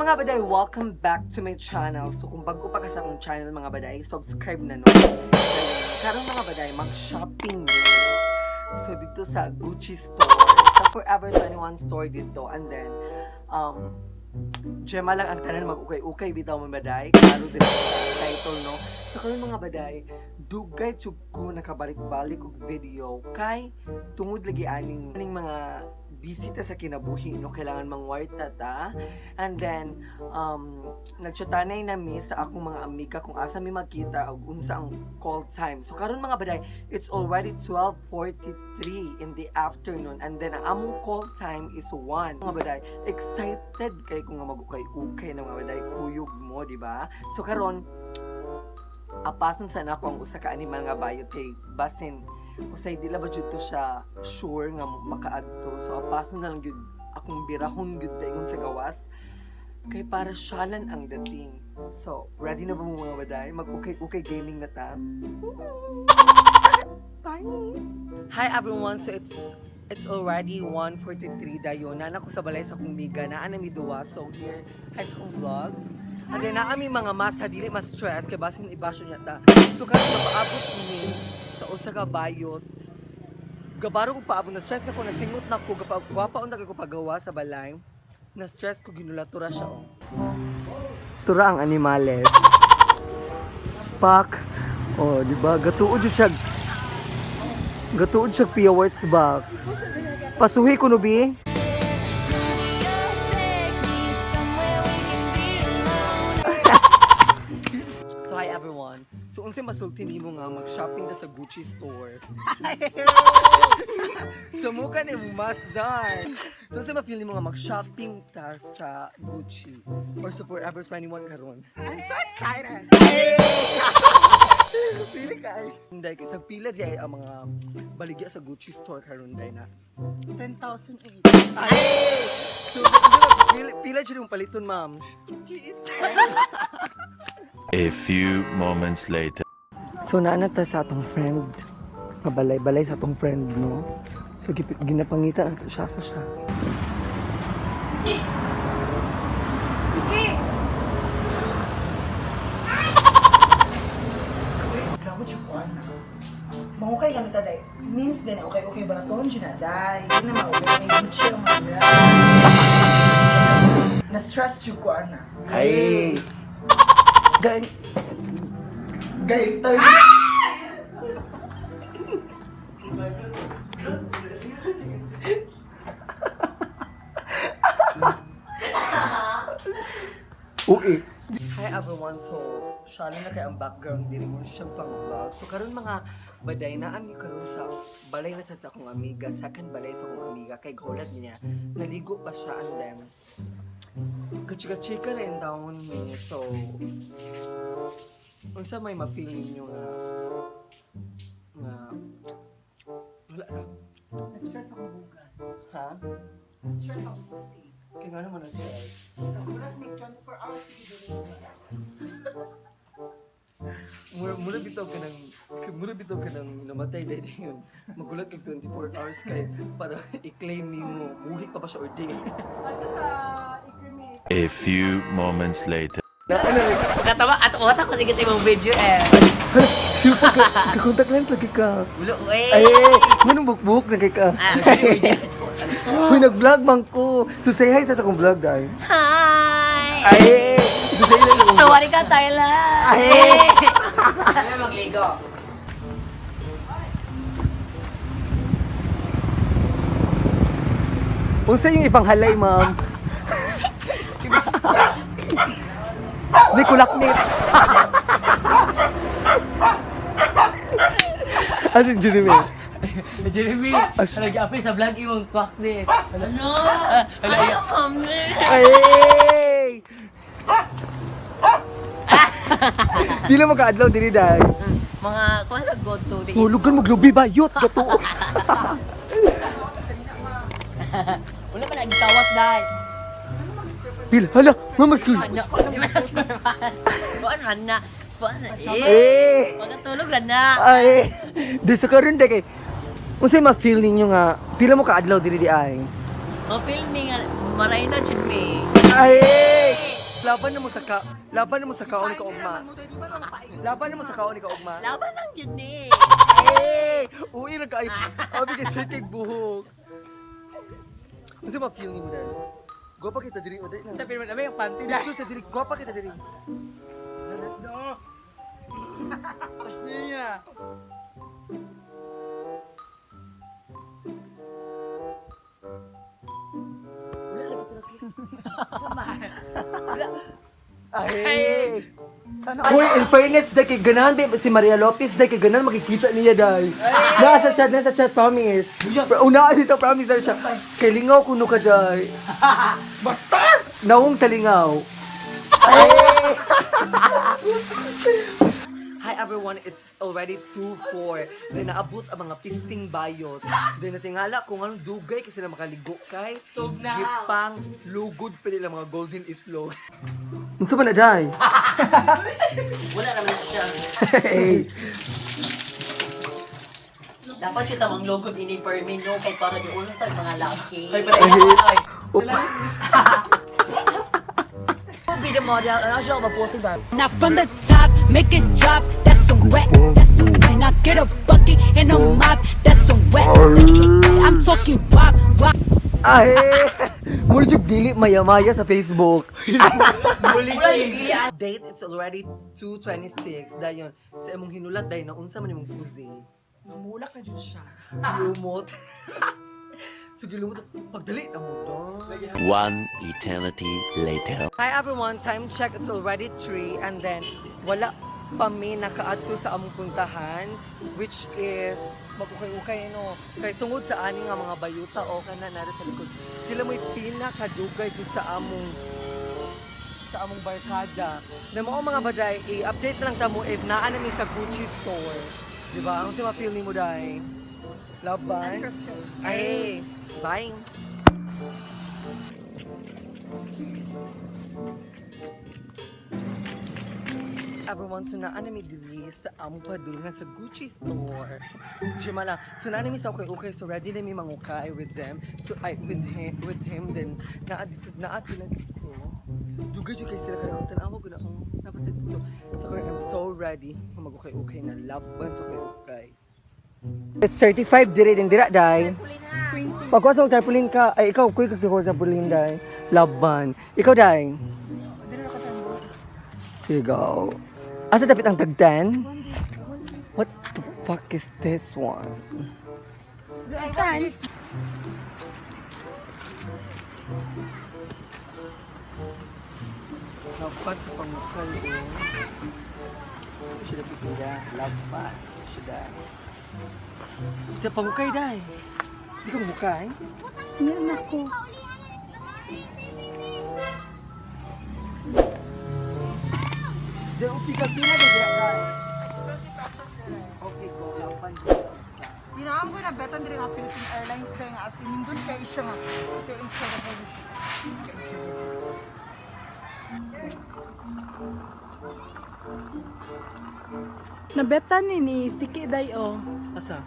mga baday, welcome back to my channel. So kung bago pa ka sa akong channel mga baday, subscribe na no. Karon mga baday, mag-shopping din. So dito sa Gucci store, sa Forever 21 store dito, and then Gemma lang ang tanan mag-ukay-ukay bitaw mga baday. Klaro din sa title no. So karon mga baday, dugay jud ko nakabalik-balik og video kay tungod lagi aning mga bisita sa kinabuhi no, kailangan mangwarta ta, and then nagchatanay na mi sa akong mga amiga kung asa mi magkita og unsa ang call time. So karon mga baday, it's already 12:43 in the afternoon, and then ang among call time is 1. Mga baday, excited kay ko nga mag-ukay-ukay na mga baday, kuyog mo, di ba? So karon apason sana ako ang usa ka animal nga bayot kay basin usay dila ba jud to siya sure nga makaadto. So apason na lang gyud akong birahon gyud daingon sa gawas kay para syalan ang dating. So ready na ba mo mga baday? Mag-ukay-ukay gaming na ta. Bye. Hi everyone, so it's already 1:43 dayon. Nana ko sa balay sa akong miga na mi duwa. So here hay sa akong vlog. And then naami mga mas dili mas stress kay basin ibasyo niya ta. So karon napaabot ni sa usa ka bayot. Gabaro ko paabot na stress ako, nasingot na ko, gwapa unta ko pagawa sa balay. Na stress ko ginulatura siya. Tura ang animales. Pak. Oh, di ba? Gatuod siya. Gatuod siya pia words back. Pasuhi ko no bi. So hi everyone. So unsay masulti nimo nga mag-shopping ta sa Gucci store? So mo ka ni mas done. So unsay ma-feel nimo nga mag-shopping ta sa Gucci or sa Forever 21 karon? I'm so excited! Pili ka. Hindi, tagpila diay ang mga baligya sa Gucci store karon day na. 10,008. Ay! So pila jud yung paliton, ma'am? Jeez. A few moments later. So naana ta sa atong friend. Pabalay-balay sa atong friend, no? So ginapangitan nato siya sa siya. Sige! Grabe siya ko, ana. Mahukay kami taday. Means din, okay baraton siya na, day. Hindi na mahukay, may Gucci ang mga. Na-stress siya ko, ana. Ay! Gay tayo. Uy. Hi everyone, so syalo na kay ang background diri mo siyang pang-vlog. So karon mga baday na ami karon sa balay na sa akong amiga, second balay sa akong amiga kay gulad niya. Naligo pa siya and then ka-chika rin down me. So unsa may ma-feel ninyo nga wala na. Na-stress ako bugan. Ha? Na-stress ako kasi. Kaya nga naman na-stress. Nagulat ni 24 hours siguro. Mula bitaw ka ng namatay dahil yun. Magulat kag 24 hours kay para i-claim nimo buhi pa ba siya or di. A few moments later. Pagkatawa at otak ko sige sa imong video eh. Super ka contact lens lagi ka. Ulo, eh. Ay, manong bukbuk na kay ka. Uy, nag-vlog man ko. So say hi sa akong vlog guys. Hi! Ay, so say hi. Sorry ka, Thailand! Ay! Ano magligo? Unsa yung ipanghalay, ma'am? Di kulaknit. Ano yung Jeremy? Jeremy, nag-apply sa vlog imong kwak ni. Ano? Ayaw kami! Ay! Di lang maka-adlaw diri dahil. Mga, kung ano go to the Hulugan maglubi ba? Yut! Gato! Wala pa nagkawat dahil. Pil, hala! Mamaskul! Ano? Di ba na surprise? Kuan man na. Kuan na. Eh! Pagkatulog lang na. Ay! Di sa karon de kay. Unsay ma-feel ninyo nga pila mo ka adlaw diri di ay? O film ni nga, maray na dyan me. Ay! Laban na mo sa kaon ni kaugma. Mo tayo, di ba mga paayod? Laban na mo sa kaon ni kaugma. Laban lang yun eh. Hey! Uy, nagkaay. Abi kay sweet kay buhok. Ano sa ma-feel ni mo dahil? Gwapa kita diri o dahil na. Sabi naman namin yung panty na. Make sure sa diri, gwapa kita diri. Pas niya. Ay! Sana Uy, in fairness, dahil kay ganahan, si Maria Lopez, dahil kay ganahan, makikita niya dahil. Nasa chat, promise. Unaan dito, promise, sa chat. Kay lingaw kuno ka dahil. Basta! Nawong sa lingaw. Ay! Hi everyone, it's already 2:04. Then naabot ang mga pisting bayot. Then natingala kung anong dugay kasi na makaligo kay. Gipang lugod pa nila mga golden itlog. Unsa man na day? Wala naman siya. Hey. Dapat siya tamang logod ini per menu kay para di ulo sa mga laki. Ay, pala yung ay. Be the model, ano siya maposing ba? Now from the top, make it drop. That's some wet. That's some wet. Now get a bucket and a mop. That's some wet. That's some wet. I'm talking wop, wop. Ay! Muli yung dili maya-maya sa Facebook. Date, it's already 2:26. Dayon, sa imong hinulat dayon na unsa man imong pusi. Namulak na dyan siya. Lumot. Sige, lumot. Pagdali na mo dong. One eternity later. Hi everyone, time check. It's already 3 and then wala pa mi nakaadto sa among puntahan which is mapukay-ukay no. Kay tungod sa ani nga mga bayuta o kana nara sa likod. Sila mo'y pinakadugay jud sa among barkada. Na mo mga baday, i-update lang ta mo if naa na mi sa Gucci store. Di ba? Ang si ma-feel ni mo day. Laban. Ay, bye. Everyone, so naanami dili sa among padulungan sa Gucci store. Jima lang. So naanami sa okay, so ready na mi mangukay with them. So with him then naa sila dito. Dugay jud kay sila kada tanaw ko na akong napasit dito. So I'm so ready magukay na laban sa okay. It's 35 dire din dira dai. Pagkuha sa tarpaulin ka, ay ikaw kuy kagkuha sa tarpaulin dai. Laban. Ikaw dai. Sigaw. Asa dapat ang tagdan? What the fuck is this one? Tan. Lapat sa pangukay ko. Siya dapat niya. Lapat siya dai. Ito pangukay dai. Di ka mangukay? Yan ako. Diyan pila di dira dai. Okay, go lapan. Pinakam ko na betan din nga Philippine Airlines dahil nga as in doon kayo siya nga. So incredible. Nabetan ni Siki day o. Asa?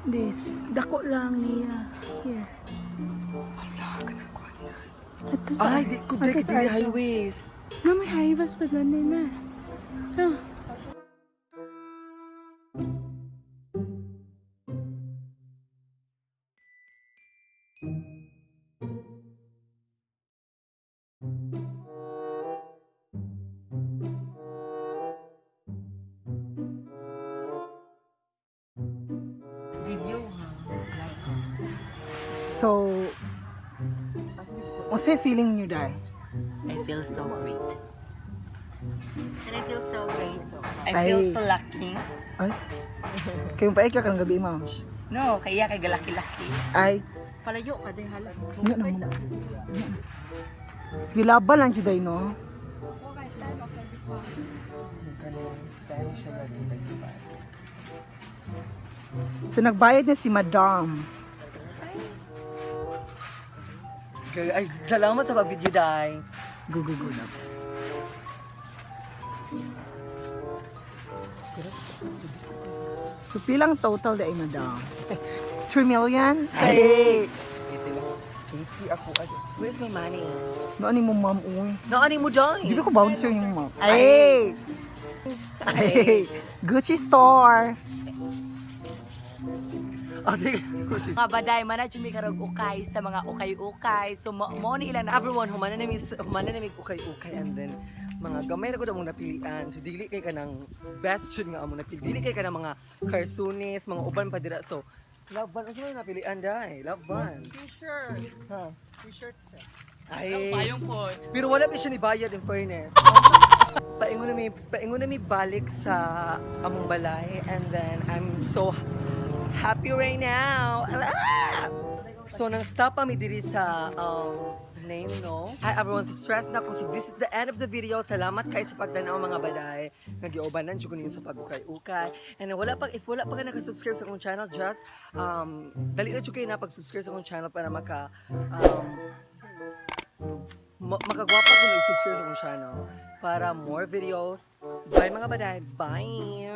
This, dako lang niya. Yes. Ito sa Ay, di ko dai Ito sa dili ato. high waist. Na may haibas pa na na. Ah. Video ha. So, what's your feeling niyo dahil? I feel so great. And I feel so grateful. I Ay. feel so lucky. Ay? Kayong paik ka kanang gabi, ma'am. No, kaya kay galaki-laki. Ay, Palayo ka din hala. nga naman. Sige, laban lang siya dahil, no? So, nagbayad na si Madam. Ay, salamat sa pag-video dai. Go, go, go na. So, pilang total dahil, Madam? 3 million? Ay! shaky ako. Where's my money? Naani mo, ma'am, uy. Naani mo dahil? Di ba ko bouncer yung ma'am? Ay! Ay! Gucci store! Ate, Mga baday, manadyo may karag ukay sa mga ukay-ukay. So, mo ni ilang na... everyone, humana na may ukay-ukay and then mga gamay na ko na mong napilian. So, dili kay ka ng best should nga among napili. Dili kay ka ng mga carsones, mga uban pa dira. So, love band. Ano na napilian dahil? Love band. T-shirts. Ha? T-shirts, sir. Ay. Payong po. Pero wala pa siya ni bayad in fairness. Paingon na may balik sa among balay and then I'm so happy right now. Ah! So nang stop kami diri sa name no. Hi everyone, so stress na ko. So this is the end of the video. Salamat kay sa pagtanaw mga baday. Nagiubanan jud ko ninyo sa pag-ukay-ukay. And if wala pa ka naka-subscribe sa akong channel, just dali na jud kayo na pag-subscribe sa akong channel para makagwapa ko na subscribe sa akong channel para more videos. Bye mga baday. Bye!